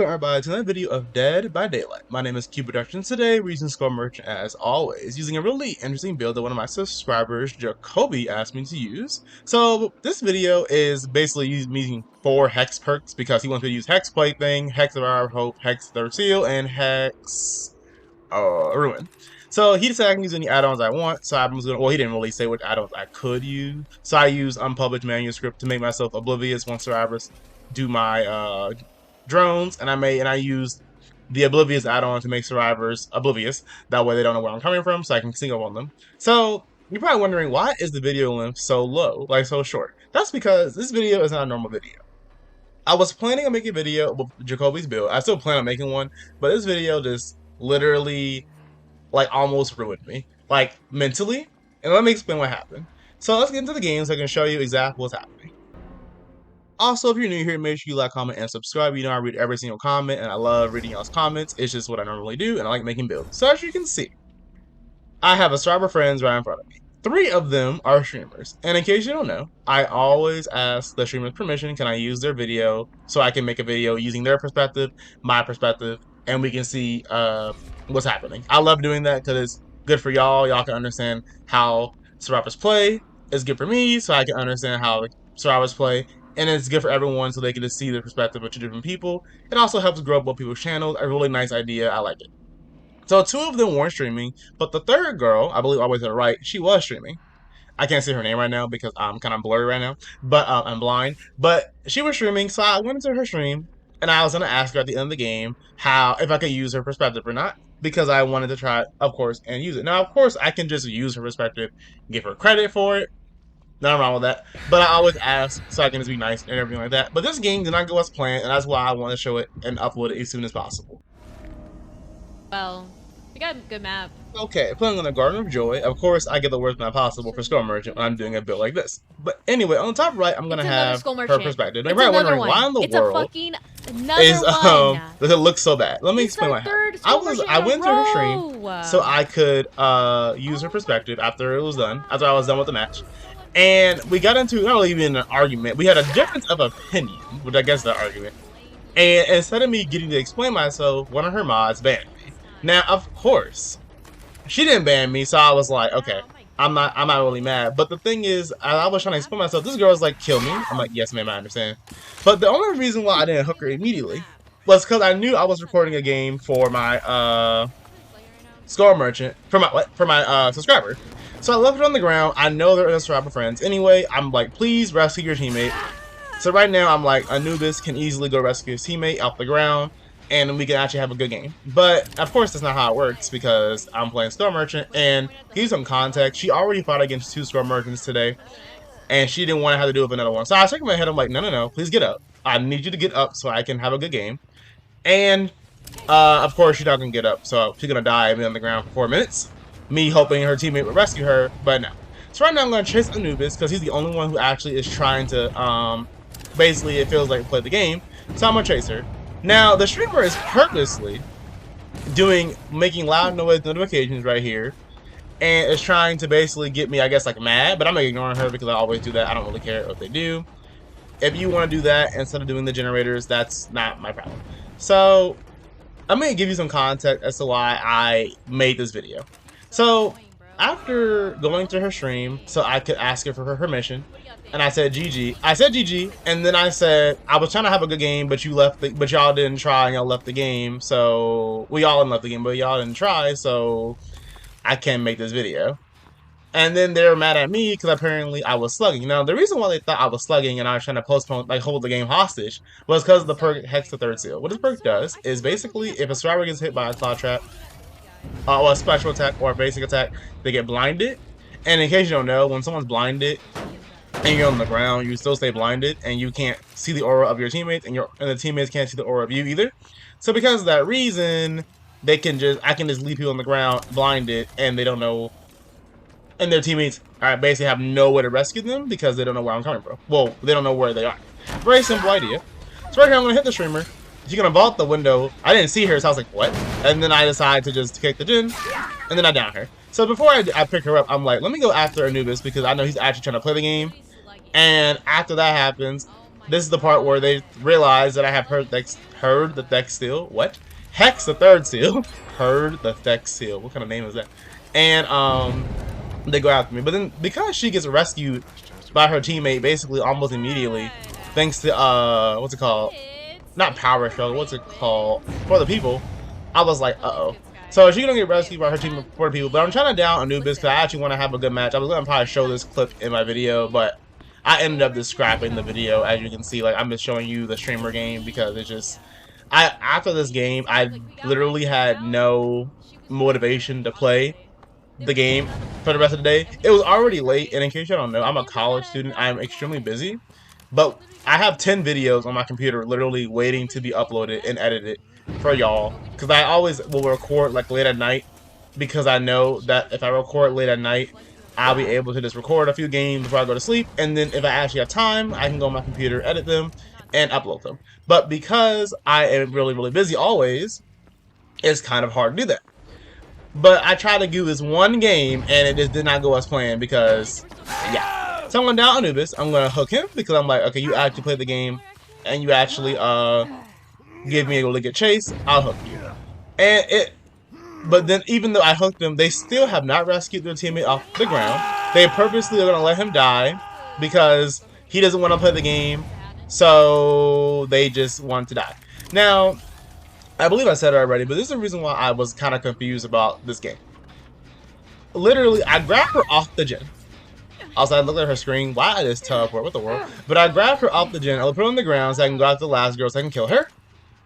Welcome everybody to another video of Dead by Daylight. My name is Cubeproductions. Today we're using Skull Merchant as always, using a really interesting build that one of my subscribers, Jacoby, asked me to use. So this video is basically using 4 Hex perks because he wants me to use Hex Plaything, Hex of Our Hope, Hex Third Seal, and Hex Ruin. So he decided I can use any add-ons I want, so I'm gonna, well, he didn't really say which add-ons I could use. So I use unpublished manuscript to make myself oblivious once survivors do my drones, and I used the Oblivious add-on to make survivors oblivious. That way they don't know where I'm coming from, so I can sneak up on them. So you're probably wondering, why is the video length so low, like so short? That's because this video is not a normal video. I was planning on making a video with Jacoby's build. I still plan on making one, but this video just literally like almost ruined me, like mentally. And let me explain what happened. So let's get into the game so I can show you exactly what's happening. Also, if you're new here, make sure you like, comment, and subscribe. You know I read every single comment, and I love reading y'all's comments. It's just what I normally do, and I like making builds. So as you can see, I have a subscriber friends right in front of me. 3 of them are streamers. And in case you don't know, I always ask the streamer's permission, can I use their video so I can make a video using their perspective, my perspective, and we can see what's happening. I love doing that because it's good for y'all. Y'all can understand how survivors play. It's good for me so I can understand how survivors play. And it's good for everyone so they can just see the perspective of 2 different people. It also helps grow up people's channels. A really nice idea. I like it. So 2 of them weren't streaming, but the 3rd girl, I believe always to the right, she was streaming. I can't see her name right now because I'm kind of blurry right now, but I'm blind. But she was streaming, so I went into her stream, and I was going to ask her at the end of the game if I could use her perspective or not, because I wanted to try it, of course, and use it. Now, of course, I can just use her perspective, give her credit for it. Nothing wrong with that. But I always ask so I can just be nice and everything like that. But this game did not go as planned, and that's why I want to show it and upload it as soon as possible. Well, we got a good map. Okay, playing on the Garden of Joy. Of course, I get the worst map possible for Skull Merchant when I'm doing a build like this. But anyway, on the top right, I'm gonna have her perspective. You're probably wondering why in the world does it look so bad. Let me explain what happened. I went to her stream so I could use her perspective after it was done, after I was done with the match. And we got into not really even an argument. We had a difference of opinion, which I guess is the argument. And instead of me getting to explain myself, one of her mods banned me. Now, of course, she didn't ban me, so I was like, okay, I'm not really mad. But the thing is, I was trying to explain myself. This girl was like, kill me. I'm like, yes, ma'am, I understand. But the only reason why I didn't hook her immediately was because I knew I was recording a game for my Skull Merchant, for my subscriber. So I left it on the ground. I know they're in survivor friends. Anyway, I'm like, please rescue your teammate. So right now, I'm like, Anubis can easily go rescue his teammate off the ground, and we can actually have a good game. But of course, that's not how it works because I'm playing Skull Merchant. And to give you some context, she already fought against 2 Skull Merchants today, and she didn't want to have to do with another one. So I was shaking my head. I'm like, no, please get up. I need you to get up so I can have a good game. And of course, she's not gonna get up, so she's gonna die on the ground for 4 minutes. Me hoping her teammate would rescue her, but no. So right now I'm going to chase Anubis because he's the only one who actually is trying to, basically it feels like play the game. So I'm going to chase her. Now the streamer is purposely making loud noise notifications right here, and is trying to basically get me, I guess, like mad, but I'm ignoring her because I always do that. I don't really care what they do. If you want to do that instead of doing the generators, that's not my problem. So I'm going to give you some context as to why I made this video. So, after going to her stream, so I could ask her for her permission, and I said GG. I said GG, and then I said I was trying to have a good game, but but y'all didn't try, and y'all left the game. So we all left the game, but y'all didn't try, so I can't make this video. And then they were mad at me because apparently I was slugging. Now the reason why they thought I was slugging and I was trying to postpone, like hold the game hostage, was because of the perk Hex the Third Seal. What this perk does is basically if a survivor gets hit by a cloud trap, or a special attack or a basic attack, they get blinded. And in case you don't know, when someone's blinded and you're on the ground, you still stay blinded and you can't see the aura of your teammates, and the teammates can't see the aura of you either. So because of that reason, I can just leave people on the ground blinded, and they don't know, and their teammates basically have no way to rescue them because they don't know where I'm coming from. Well, they don't know where they are. Very simple idea. So right here I'm gonna hit the streamer. She's gonna vault the window. I didn't see her, so I was like, what? And then I decided to just kick the gen, and then I down her. So before I pick her up, I'm like, let me go after Anubis because I know he's actually trying to play the game. And after that happens, this is the part where they realize that I have heard the Thex seal. What? Hex the third seal. Heard the Thex seal. What kind of name is that? And they go after me. But then because she gets rescued by her teammate basically almost immediately, thanks to what's it called? Not power struggle. What's it called? For the people. I was like, uh-oh. So she's gonna get rescued by her team for the people. But I'm trying to down Anubis because I actually want to have a good match. I was gonna probably show this clip in my video, but I ended up just scrapping the video. As you can see, like I'm just showing you the streamer game because it's just after this game I literally had no motivation to play the game for the rest of the day. It was already late, and in case you don't know, I'm a college student. I'm extremely busy, but I have 10 videos on my computer literally waiting to be uploaded and edited for y'all, because I always will record like late at night, because I know that if I record late at night I'll be able to just record a few games before I go to sleep, and then if I actually have time I can go on my computer, edit them, and upload them. But because I am really busy always, it's kind of hard to do that. But I tried to do this one game, and it just did not go as planned because, yeah. So I'm going down Anubis. I'm going to hook him because I'm like, okay, you actually played the game, and you actually give me a really good chase. I'll hook you. But then even though I hooked them, they still have not rescued their teammate off the ground. They purposely are going to let him die because he doesn't want to play the game, so they just want to die. Now, I believe I said it already, but this is the reason why I was kind of confused about this game. Literally, I grabbed her off the gen. Also, I looked at her screen. Why this teleport? What the world? But I grabbed her off the gen. I put her on the ground so I can go after the last girl so I can kill her.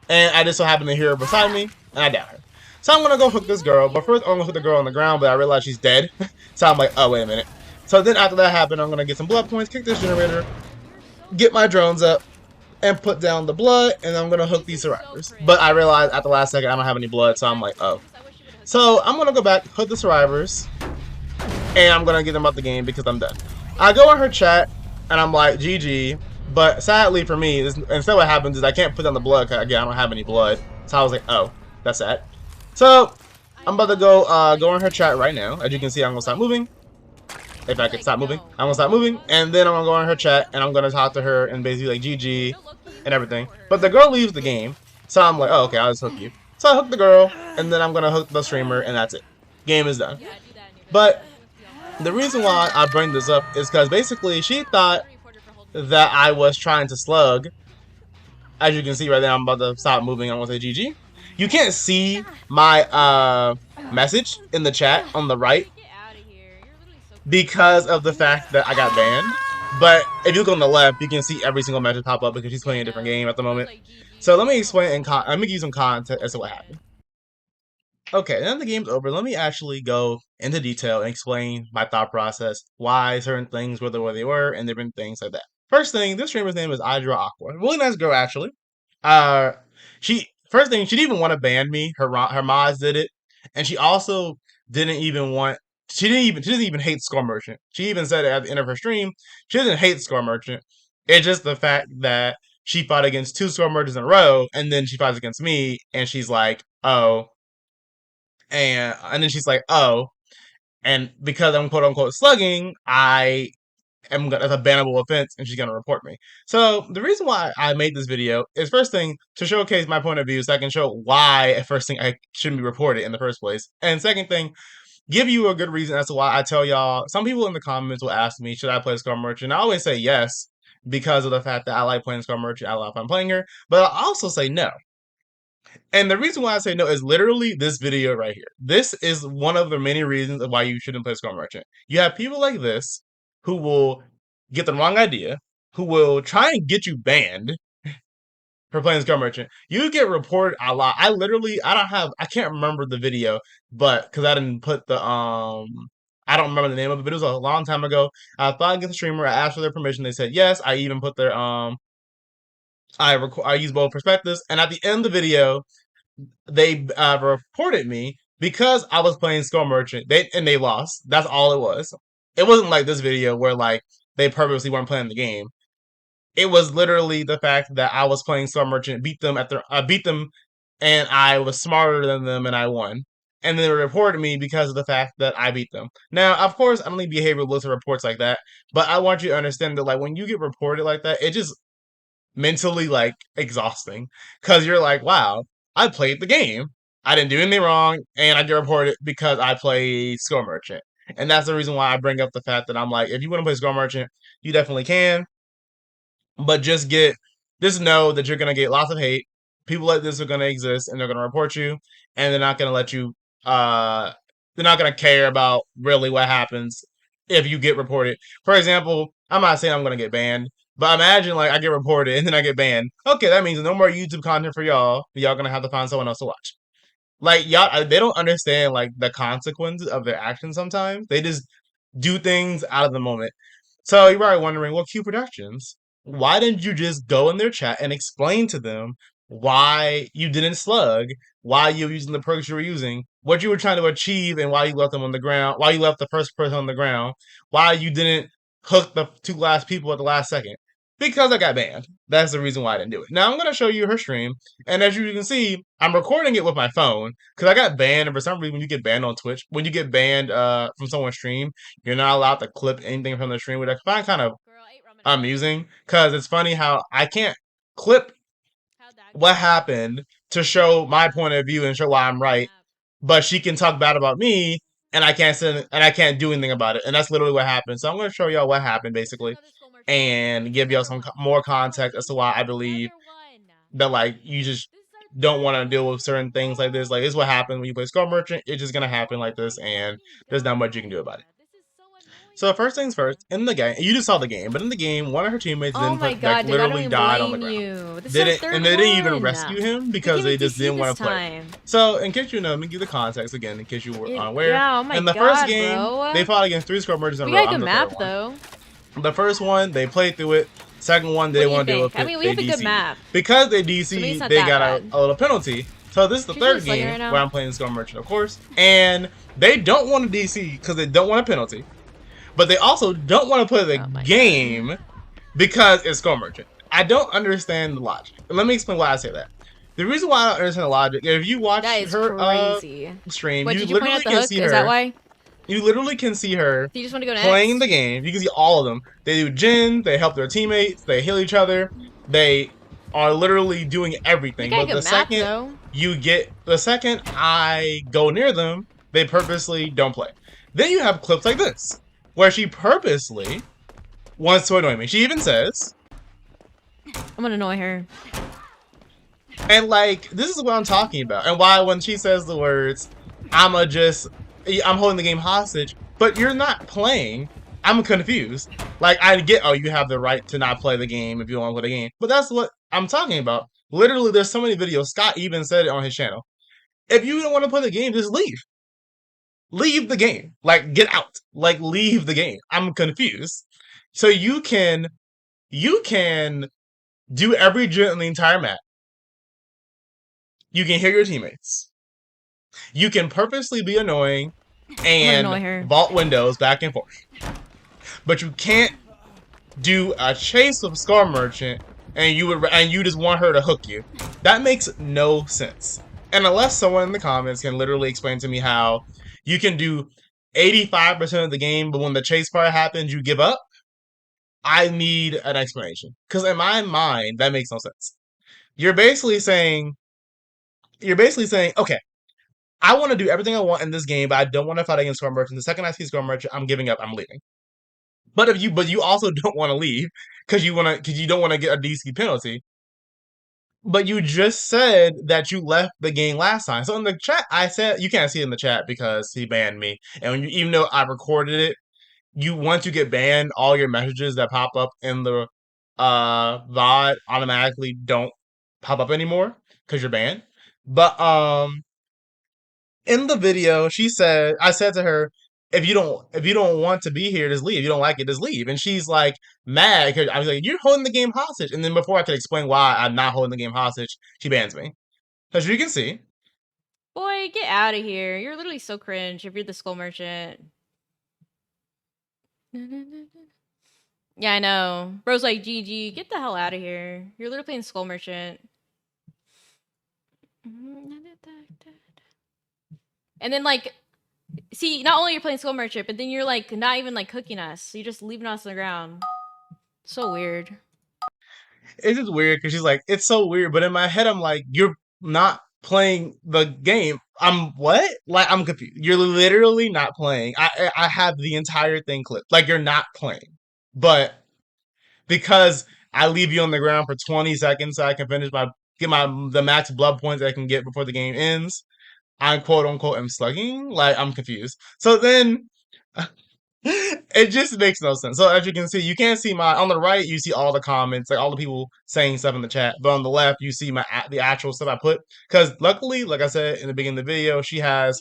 And I just so happened to hear her beside me, and I downed her. So I'm going to go hook this girl. But first, I'm going to hook the girl on the ground, but I realized she's dead. So I'm like, oh, wait a minute. So then after that happened, I'm going to get some blood points, kick this generator, get my drones up, and put down the blood, and I'm gonna hook these survivors. But I realized at the last second I don't have any blood, so I'm like, oh. So I'm gonna go back, hook the survivors, and I'm gonna get them out the game because I'm done. I go in her chat, and I'm like, GG. But sadly for me, instead what happens is I can't put down the blood because again I don't have any blood. So I was like, oh, that's sad. So I'm about to go in her chat right now. As you can see, I'm gonna stop moving. If I can stop moving, I'm gonna stop moving, and then I'm gonna go in her chat and I'm gonna talk to her and basically like GG and everything. But the girl leaves the game, so I'm like, oh, okay, I'll just hook you. So I hook the girl, and then I'm gonna hook the streamer, and that's it. Game is done. But the reason why I bring this up is because basically she thought that I was trying to slug. As you can see right now, I'm about to stop moving. I'm gonna say GG. You can't see my message in the chat on the right because of the fact that I got banned. But if you look on the left, you can see every single message pop up because she's playing a different game at the moment. So let me explain and let me give you some context as to what happened. Okay, now the game's over. Let me actually go into detail and explain my thought process, why certain things were the way they were, and different things like that. First thing, this streamer's name is IDrawAqua. Really nice girl, actually. First thing, she didn't even want to ban me. Her mods did it, and she also didn't even want. She doesn't even hate Score Merchant. She even said at the end of her stream, she doesn't hate Score Merchant. It's just the fact that she fought against 2 Score Merchants in a row, and then she fights against me, and she's like, oh. And then she's like, oh. And because I'm quote unquote slugging, that's a bannable offense, and she's gonna report me. So the reason why I made this video is first thing to showcase my point of view, so I can show why first thing I shouldn't be reported in the first place, and second thing, give you a good reason as to why I tell y'all. Some people in the comments will ask me, should I play Scar Merchant? I always say yes because of the fact that I like playing Scar Merchant. I love fun playing her, but I also say no. And the reason why I say no is literally this video right here. This is one of the many reasons of why you shouldn't play Scar Merchant. You have people like this who will get the wrong idea, who will try and get you banned for playing Scum Merchant. You get reported a lot. I can't remember the video, but because I didn't put the I don't remember the name of it, but it was a long time ago. I fought against a streamer. I asked for their permission. They said yes. I even put their I used both perspectives, and at the end of the video, they reported me because I was playing Skull Merchant. They lost. That's all it was. It wasn't like this video where like they purposely weren't playing the game. It was literally the fact that I was playing Skull Merchant, beat them, and I was smarter than them, and I won. And they reported me because of the fact that I beat them. Now, of course, I don't need behavioral looks at reports like that, but I want you to understand that like when you get reported like that, it just mentally like exhausting because you're like, wow, I played the game. I didn't do anything wrong, and I get reported because I play Skull Merchant. And that's the reason why I bring up the fact that I'm like, if you want to play Skull Merchant, you definitely can. But just know that you're gonna get lots of hate. People like this are gonna exist, and they're gonna report you, and they're not gonna let you. They're not gonna care about really what happens if you get reported. For example, I'm not saying I'm gonna get banned, but imagine like I get reported and then I get banned. Okay, that means no more YouTube content for y'all. Y'all gonna have to find someone else to watch. Like y'all, they don't understand like the consequences of their actions. Sometimes they just do things out of the moment. So you're probably wondering, well, Cubeproductions, why didn't you just go in their chat and explain to them why you didn't slug, why you were using the perks you were using, what you were trying to achieve, and why you left them on the ground, why you left the first person on the ground, why you didn't hook the two last people at the last second? Because I got banned. That's the reason why I didn't do it. Now I'm going to show you her stream, and as you can see, I'm recording it with my phone because I got banned, and for some reason, when you get banned on Twitch, when you get banned from someone's stream, you're not allowed to clip anything from the stream, which I find kind of amusing because it's funny how I can't clip what happened to show my point of view and show why I'm right, but she can talk bad about me and I can't do anything about it, and that's literally what happened. So I'm going to show y'all what happened basically, and give y'all some more context as to why I believe that like you just don't want to deal with certain things like this. Like this is what happens when you play Skull Merchant. It's just gonna happen like this, and there's not much you can do about it. So first things first, in the game, you just saw the game, but in the game, one of her teammates literally died on the ground. They didn't even rescue him because they just didn't want to play. So in case you know, let me give the context again in case you were unaware. Yeah, oh my in the first game, they fought against 3 Skull Merchants in a row. We got a good map though. The first one, they played through it. Second one, they didn't want to deal with it. I mean, we have a good map. Because they DC'd, they got a little penalty. So this is the third game where I'm playing Skull Merchant, of course. And they don't want to DC because they don't want a penalty. But they also don't want to play the game because it's Skull Merchant. I don't understand the logic. Let me explain why I say that. The reason why I don't understand the logic, if you watch her stream, you literally can see her. Is that why? You literally can see her playing the game. You can see all of them. They do gen, they help their teammates, they heal each other. They are literally doing everything. But the second I go near them, they purposely don't play. Then you have clips like this, where she purposely wants to annoy me. She even says, I'm gonna annoy her. And like, this is what I'm talking about. And why when she says the words, I'm holding the game hostage, but you're not playing. I'm confused. Like, I get, oh, you have the right to not play the game if you don't want to play the game. But that's what I'm talking about. Literally, there's so many videos. Scott even said it on his channel. If you don't want to play the game, just leave. Leave the game. Like, get out. Like, leave the game. I'm confused. So you can do every gen in the entire map. You can hear your teammates. You can purposely be annoying and vault windows back and forth. But you can't do a chase with Skull Merchant and you just want her to hook you. That makes no sense. And unless someone in the comments can literally explain to me how you can do 85% of the game, but when the chase part happens, you give up, I need an explanation. Because in my mind, that makes no sense. You're basically saying, okay, I want to do everything I want in this game, but I don't want to fight against Skull Merchant. The second I see Skull Merchant, I'm giving up. I'm leaving. But you also don't want to leave because you don't want to get a DC penalty. But you just said that you left the game last time. So in the chat, I said you can't see it in the chat because he banned me. And even though I recorded it, once you get banned, all your messages that pop up in the VOD automatically don't pop up anymore because you're banned. But in the video, I said to her, if you don't want to be here, just leave. If you don't like it, just leave. And she's like mad because I was like, you're holding the game hostage. And then before I could explain why I'm not holding the game hostage, she bans me. As you can see. Boy, get out of here. You're literally so cringe if you're the Skull Merchant. Yeah, I know. Bro's like, GG, get the hell out of here. You're literally playing Skull Merchant. And then like, see, not only you're playing Skull Merchant, but then you're like not even like cooking us. You're just leaving us on the ground. So weird. It's just weird because she's like, it's so weird. But in my head, I'm like, you're not playing the game. I'm what? Like, I'm confused. You're literally not playing. I have the entire thing clipped. Like, you're not playing. But because I leave you on the ground for 20 seconds so I can get the max blood points I can get before the game ends, I quote unquote am slugging. Like, I'm confused. So then it just makes no sense. So as you can see, you can't see on the right. You see all the comments, like all the people saying stuff in the chat. But on the left, you see the actual stuff I put. Because luckily, like I said in the beginning of the video, she has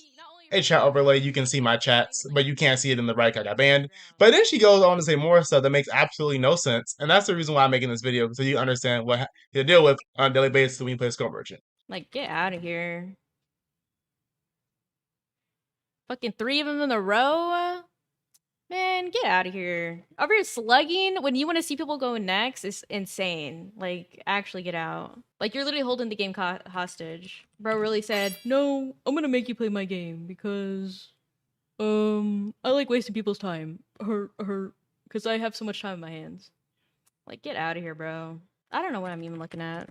a chat overlay. You can see my chats, but you can't see it in the right. I got banned. But then she goes on to say more stuff that makes absolutely no sense, and that's the reason why I'm making this video, so you understand what to deal with on a daily basis when you play Skull Merchant. Like, get out of here! Fucking 3 of them in a row. Man, get out of here. Over here slugging when you want to see people go next is insane. Like, actually get out. Like, you're literally holding the game hostage. Bro really said, no, I'm gonna make you play my game because, I like wasting people's time. Because I have so much time in my hands. Like, get out of here, bro. I don't know what I'm even looking at.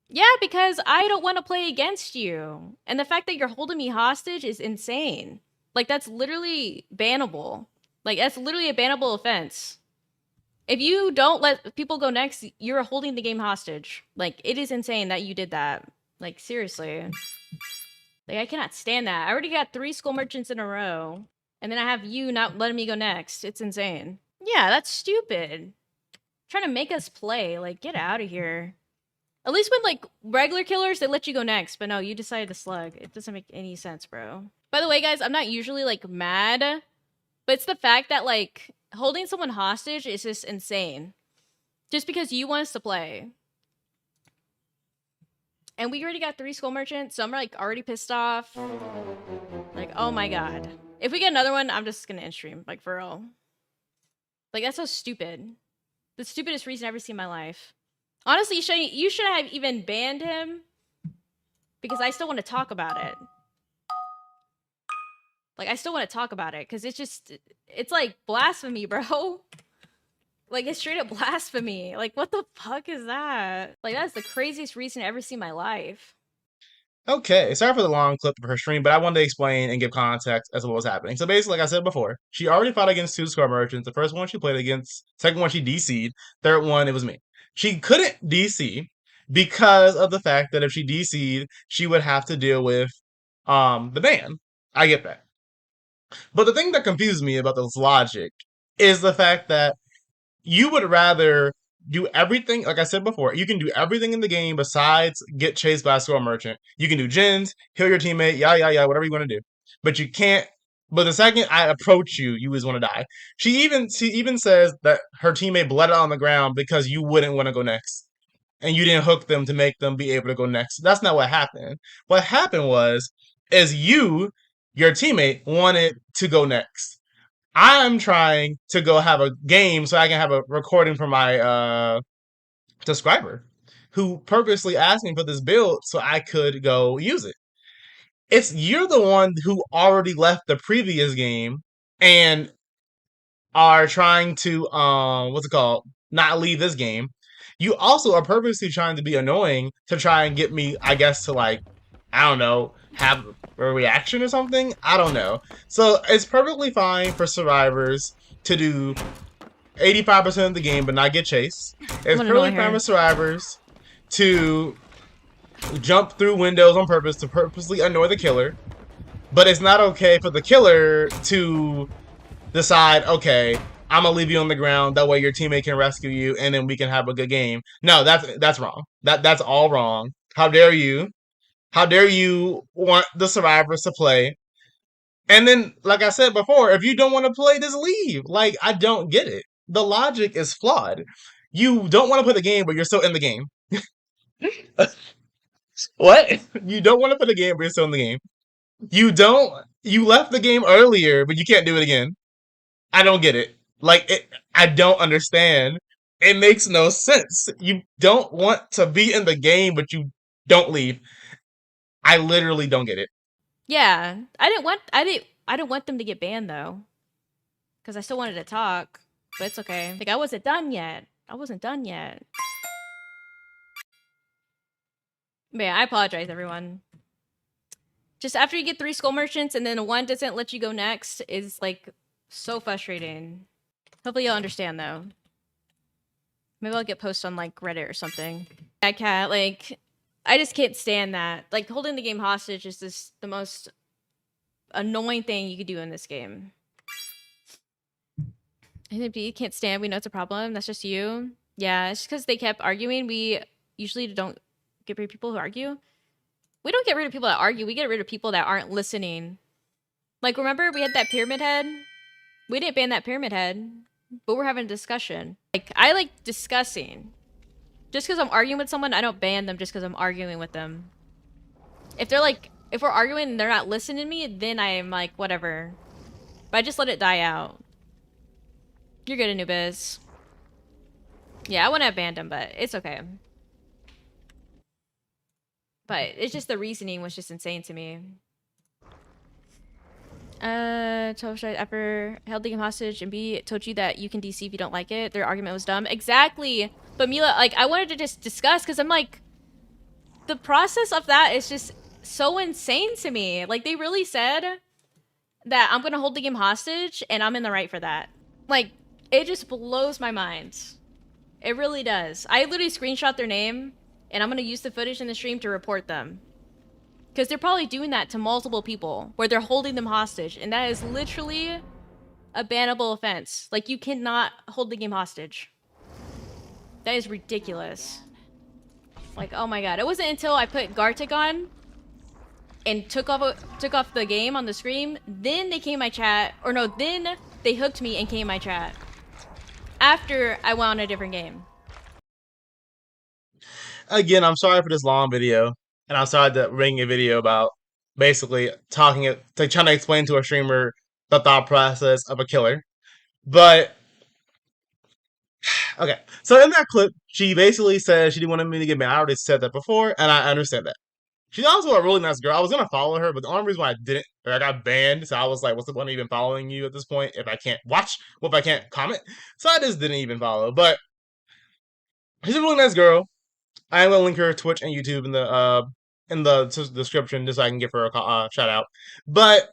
Yeah, because I don't want to play against you. And the fact that you're holding me hostage is insane. Like, that's literally bannable. Like, that's literally a bannable offense. If you don't let people go next, you're holding the game hostage. Like, it is insane that you did that. Like, seriously. Like, I cannot stand that. I already got 3 Skull Merchants in a row. And then I have you not letting me go next. It's insane. Yeah, that's stupid. Trying to make us play. Like, get out of here. At least with, like, regular killers, they let you go next. But no, you decided to slug. It doesn't make any sense, bro. By the way, guys, I'm not usually, like, mad. But it's the fact that, like, holding someone hostage is just insane. Just because you want us to play. And we already got 3 Skull Merchants, so I'm, like, already pissed off. Like, oh my god. If we get another one, I'm just gonna end stream. Like, for real. Like, that's so stupid. The stupidest reason I've ever seen in my life. Honestly, you shouldn't have even banned him. Because I still want to talk about it. Like, I still want to talk about it. Because it's like blasphemy, bro. Like, it's straight up blasphemy. Like, what the fuck is that? Like, that's the craziest reason I've ever seen in my life. Okay, sorry for the long clip of her stream, but I wanted to explain and give context as to what was happening. So basically, like I said before, she already fought against 2 Skull Merchants. The first one she played against, second one she DC'd, third one it was me. She couldn't DC because of the fact that if she DC'd, she would have to deal with the ban. I get that. But the thing that confuses me about this logic is the fact that you would rather do everything, like I said before, you can do everything in the game besides get chased by a Skull Merchant. You can do gens, kill your teammate, whatever you want to do. But you can't, but the second I approach you, you always want to die. She even says that her teammate bled out on the ground because you wouldn't want to go next. And you didn't hook them to make them be able to go next. That's not what happened. What happened is your teammate wanted to go next. I'm trying to go have a game so I can have a recording for my subscriber who purposely asked me for this build so I could go use it. You're the one who already left the previous game and are trying to not leave this game. You also are purposely trying to be annoying to try and get me, I guess, to like, I don't know, have a reaction or something. I don't know. So it's perfectly fine for survivors to do 85% of the game but not get chased. It's perfectly fine for survivors to jump through windows on purpose to purposely annoy the killer. But it's not okay for the killer to decide, okay, I'm gonna leave you on the ground. That way your teammate can rescue you, and then we can have a good game. No, that's wrong. That's all wrong. How dare you? How dare you want the survivors to play? And then, like I said before, if you don't want to play, just leave. Like, I don't get it. The logic is flawed. You don't want to play the game, but you're still in the game. What? You don't want to play the game, but you're still in the game. You left the game earlier, but you can't do it again. I don't get it. I don't understand. It makes no sense. You don't want to be in the game, but you don't leave. I literally don't get it. Yeah, I didn't want them to get banned though, because I still wanted to talk. But it's okay. Like, I wasn't done yet. I wasn't done yet. But yeah, I apologize, everyone. Just after you get 3 skull merchants and then one doesn't let you go next is like so frustrating. Hopefully you'll understand though. Maybe I'll get posts on like Reddit or something. Yeah, cat, like I just can't stand that. Like holding the game hostage is just the most annoying thing you could do in this game. NB can't stand. We know it's a problem. That's just you. Yeah, it's just because they kept arguing. We usually don't get rid of people who argue. We don't get rid of people that argue. We get rid of people that aren't listening. Like, remember we had that pyramid head? We didn't ban that pyramid head, but we're having a discussion. Like, I like discussing. Just because I'm arguing with someone, I don't ban them just because I'm arguing with them. If they're like, if we're arguing and they're not listening to me, then I'm like, whatever. But I just let it die out. You're good, Anubis. Yeah, I wouldn't have banned him, but it's okay. But it's just the reasoning was just insane to me. 12 shots after held the game hostage and B told you that you can DC if you don't like it. Their argument was dumb. Exactly. But Mila, like, I wanted to just discuss because I'm like, the process of that is just so insane to me. Like, they really said that I'm gonna hold the game hostage and I'm in the right for that. Like, it just blows my mind. It really does. I literally screenshot their name and I'm gonna use the footage in the stream to report them. Because they're probably doing that to multiple people where they're holding them hostage. And that is literally a bannable offense. Like, you cannot hold the game hostage. That is ridiculous. Like, oh my god. It wasn't until I put Gartic on and took off the game on the screen, then they came in my chat. Or no, then they hooked me and came in my chat. After I went on a different game. Again, I'm sorry for this long video. And I'm sorry to bring a video about basically trying to explain to a streamer the thought process of a killer. But okay, so in that clip, she basically said she didn't want me to get banned. I already said that before, and I understand that. She's also a really nice girl. I was gonna follow her, but the only reason why I didn't, or I got banned, so I was like, what's the point of even following you at this point if I can't watch, well, if I can't comment? So I just didn't even follow. But she's a really nice girl. I'm gonna link her Twitch and YouTube in the description just so I can give her a shout out. But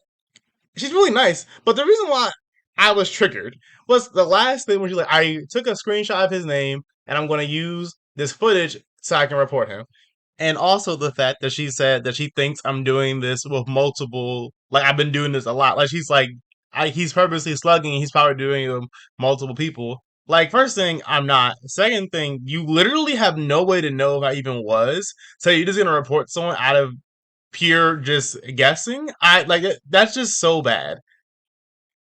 she's really nice. But the reason why I was triggered was the last thing where she like, I took a screenshot of his name and I'm gonna use this footage so I can report him. And also the fact that she said that she thinks I'm doing this with multiple, like I've been doing this a lot. Like she's like, he's purposely slugging. He's probably doing it with multiple people. Like, first thing, I'm not. Second thing, you literally have no way to know if I even was. So you're just gonna report someone out of pure just guessing? That's just so bad.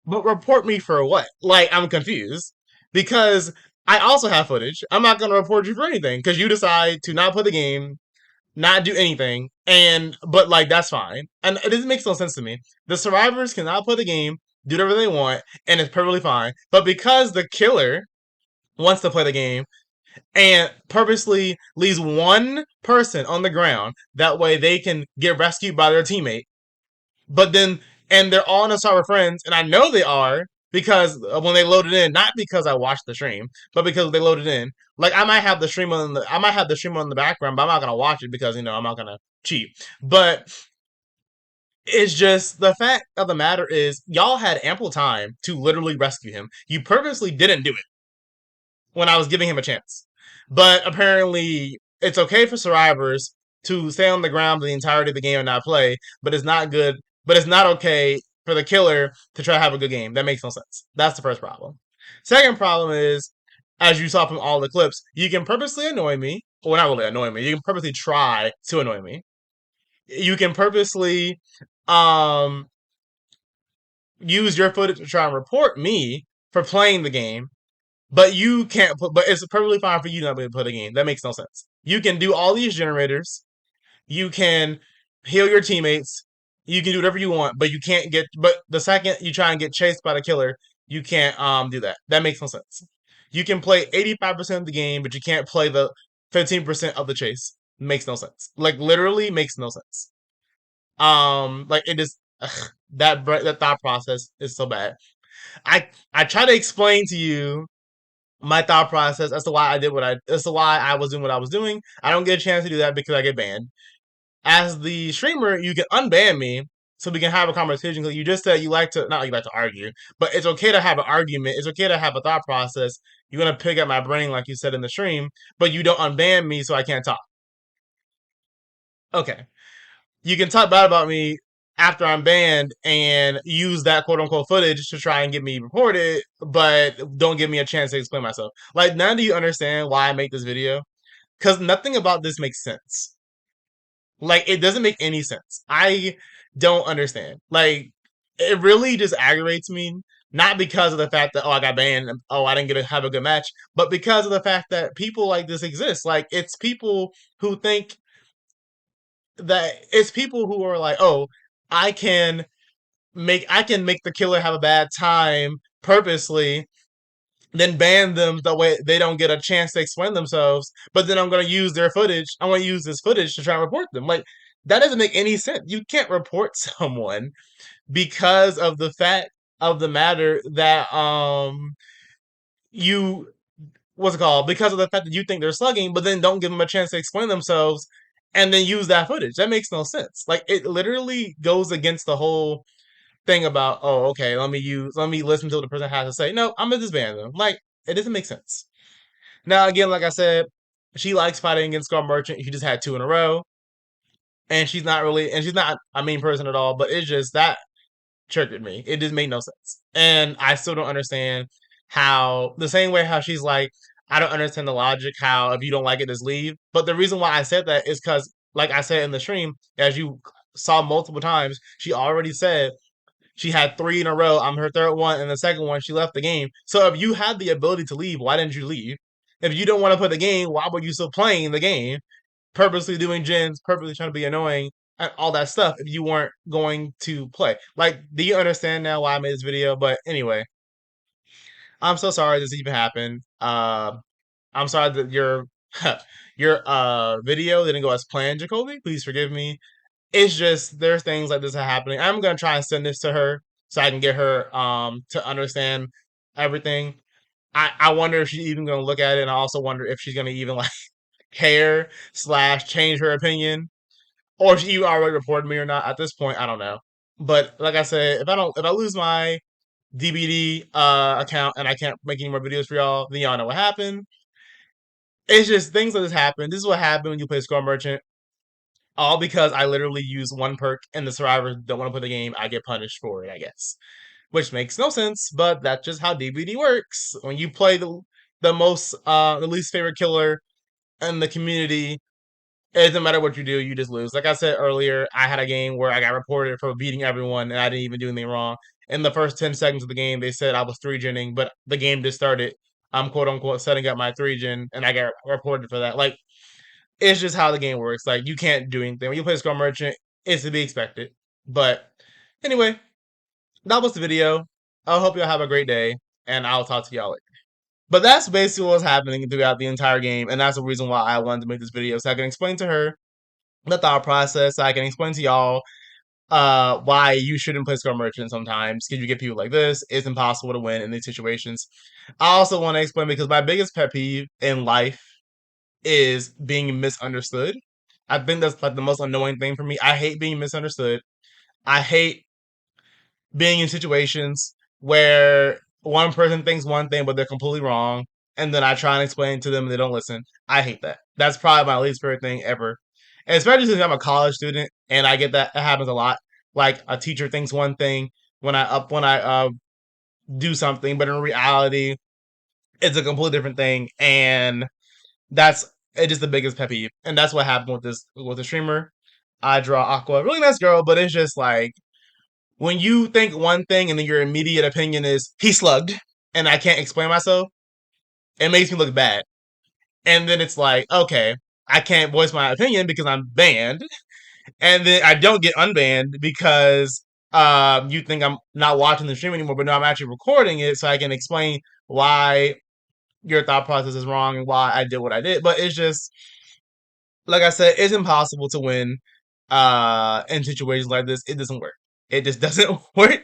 But report me for what? Like, I'm confused. Because I also have footage. I'm not gonna report you for anything. Because you decide to not play the game, not do anything, but like that's fine. And it makes no sense to me. The survivors cannot play the game, do whatever they want, and it's perfectly fine. But because the killer wants to play the game and purposely leaves one person on the ground, that way they can get rescued by their teammate. But then, and they're all in a server friends, and I know they are because when they loaded in, not because I watched the stream, but because they loaded in. Like I might have the stream on the background, but I'm not gonna watch it because I'm not gonna cheat. But it's just the fact of the matter is y'all had ample time to literally rescue him. You purposely didn't do it when I was giving him a chance. But apparently it's okay for survivors to stay on the ground the entirety of the game and not play, but it's not good. But it's not okay for the killer to try to have a good game. That makes no sense. That's the first problem. Second problem is, as you saw from all the clips, you can purposely annoy me. Well, not really annoy me. You can purposely try to annoy me. You can purposely use your footage to try and report me for playing the game, but you can't put. But it's perfectly fine for you not to be able to play the game. That makes no sense. You can do all these generators. You can heal your teammates. You can do whatever you want, but you can't get. But the second you try and get chased by the killer, you can't do that. That makes no sense. You can play 85% of the game, but you can't play the 15% of the chase. Makes no sense. Like literally makes no sense. Like it is that thought process is so bad. I try to explain to you my thought process as to why I did as to why I was doing what I was doing. I don't get a chance to do that because I get banned. As the streamer, you can unban me so we can have a conversation. Because you just said you like to, not you like to argue, but it's okay to have an argument. It's okay to have a thought process. You're gonna pick at my brain like you said in the stream, but you don't unban me so I can't talk. Okay, you can talk bad about me after I'm banned and use that quote unquote footage to try and get me reported, but don't give me a chance to explain myself. Like, now do you understand why I make this video? Because nothing about this makes sense. Like, it doesn't make any sense. I don't understand. Like, it really just aggravates me. Not because of the fact that, oh, I got banned, oh, I didn't get to have a good match, but because of the fact that people like this exist. Like, it's people who think that it's people who are like, oh, I can I can make the killer have a bad time purposely, then ban them the way they don't get a chance to explain themselves. But then I'm gonna use their footage. I want to use this footage to try and report them. Like, that doesn't make any sense. You can't report someone because of the fact of the matter that you what's it called? Because of the fact that you think they're slugging, but then don't give them a chance to explain themselves and then use that footage. That makes no sense. Like, it literally goes against the whole thing about, oh, okay, let me listen to what the person has to say. No, I'm gonna disband them. Like, it doesn't make sense. Now, again, like I said, she likes fighting against Skull Merchant. She just had 2 in a row. And she's not a mean person at all, but it's just that triggered me. It just made no sense. And I still don't understand how, the same way how she's like, I don't understand the logic how if you don't like it, just leave. But the reason why I said that is because, like I said in the stream, as you saw multiple times, she already said she had 3 in a row. I'm her third one, and the second one she left the game. So if you had the ability to leave, why didn't you leave? If you don't want to play the game, why were you still playing the game? Purposely doing gens, purposely trying to be annoying, and all that stuff if you weren't going to play. Like, do you understand now why I made this video? But anyway, I'm so sorry this even happened. I'm sorry that your video didn't go as planned, Jacoby. Please forgive me. It's just there's things like this are happening. I'm gonna try and send this to her so I can get her to understand everything. I wonder if she's even gonna look at it, and I also wonder if she's gonna even like care / change her opinion, or if she already reported me or not. At this point, I don't know. But like I said, if I lose my DBD account and I can't make any more videos for y'all, then y'all know what happened. It's just things like this happen. This is what happened when you play Skull Merchant. All because I literally use one perk and the survivors don't want to play the game. I get punished for it, I guess. Which makes no sense, but that's just how DBD works. When you play the least favorite killer in the community, it doesn't matter what you do, you just lose. Like I said earlier, I had a game where I got reported for beating everyone and I didn't even do anything wrong. In the first 10 seconds of the game, they said I was 3-genning, but the game just started. I'm quote unquote setting up my 3-gen and I got reported for that. Like, it's just how the game works. Like, you can't do anything. When you play Skull Merchant, it's to be expected. But anyway, that was the video. I hope y'all have a great day, and I'll talk to y'all later. But that's basically what's happening throughout the entire game, and that's the reason why I wanted to make this video, so I can explain to her the thought process, so I can explain to y'all why you shouldn't play Skull Merchant sometimes, because you get people like this. It's impossible to win in these situations. I also want to explain, because my biggest pet peeve in life is being misunderstood. I think that's like the most annoying thing for me. I hate being misunderstood. I hate being in situations where one person thinks one thing but they're completely wrong, and then I try and explain to them and they don't listen. I hate that. That's probably my least favorite thing ever. And especially since I'm a college student and I get that it happens a lot. Like, a teacher thinks one thing when I do something, but in reality it's a completely different thing, and that's it. Just the biggest pet peeve, and that's what happened with the streamer. IDrawAqua, really nice girl, but it's just like, when you think one thing and then your immediate opinion is he slugged and I can't explain myself, it makes me look bad. And then it's like, okay, I can't voice my opinion because I'm banned, and then I don't get unbanned because you think I'm not watching the stream anymore, but no, I'm actually recording it so I can explain why your thought process is wrong and why I did what I did. But it's just, like I said, it's impossible to win in situations like this. It doesn't work. It just doesn't work.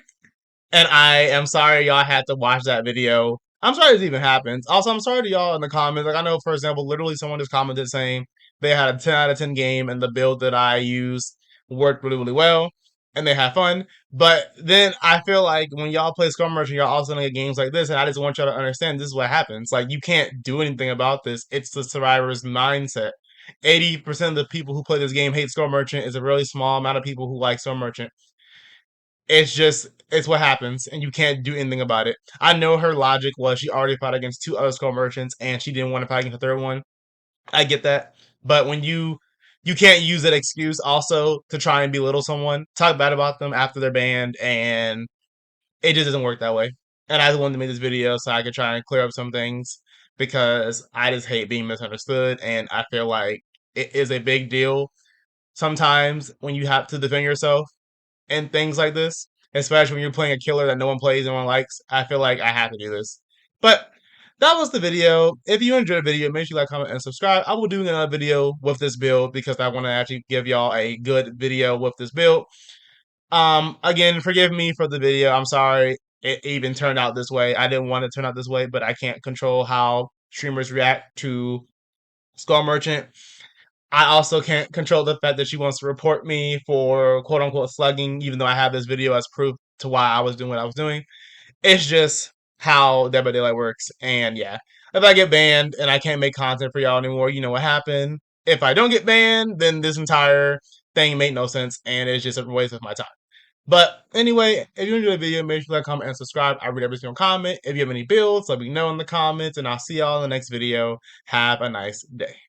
And I am sorry y'all had to watch that video I'm sorry this even happens. Also, I'm sorry to y'all in the comments. Like, I know, for example, literally someone just commented saying they had a 10 out of 10 game and the build that I used worked really, really well and they had fun. But then I feel like when y'all play Scum Merchant, y'all also gonna get games like this. And I just want y'all to understand this is what happens. Like, you can't do anything about this. It's the survivor's mindset. 80% of the people who play this game hate Scum Merchant. Is a really small amount of people who like Scum Merchant. It's what happens, and you can't do anything about it. I know her logic was she already fought against 2 other Skull Merchants, and she didn't want to fight against the third one. I get that, but when you can't use that excuse also to try and belittle someone, talk bad about them after they're banned, and it just doesn't work that way. And I just wanted to make this video so I could try and clear up some things because I just hate being misunderstood, and I feel like it is a big deal sometimes when you have to defend yourself and things like this, especially when you're playing a killer that no one plays, no one likes. I feel like I have to do this. But that was the video. If you enjoyed the video, make sure you like, comment, and subscribe. I will do another video with this build because I want to actually give y'all a good video with this build. Again, forgive me for the video. I'm sorry it even turned out this way. I didn't want it to turn out this way, but I can't control how streamers react to Skull Merchant. I also can't control the fact that she wants to report me for quote unquote slugging, even though I have this video as proof to why I was doing what I was doing. It's just how Dead by Daylight works. And yeah, if I get banned and I can't make content for y'all anymore, you know what happened. If I don't get banned, then this entire thing made no sense and it's just a waste of my time. But anyway, if you enjoyed the video, make sure to like, comment, and subscribe. I read every single comment. If you have any builds, let me know in the comments, and I'll see y'all in the next video. Have a nice day.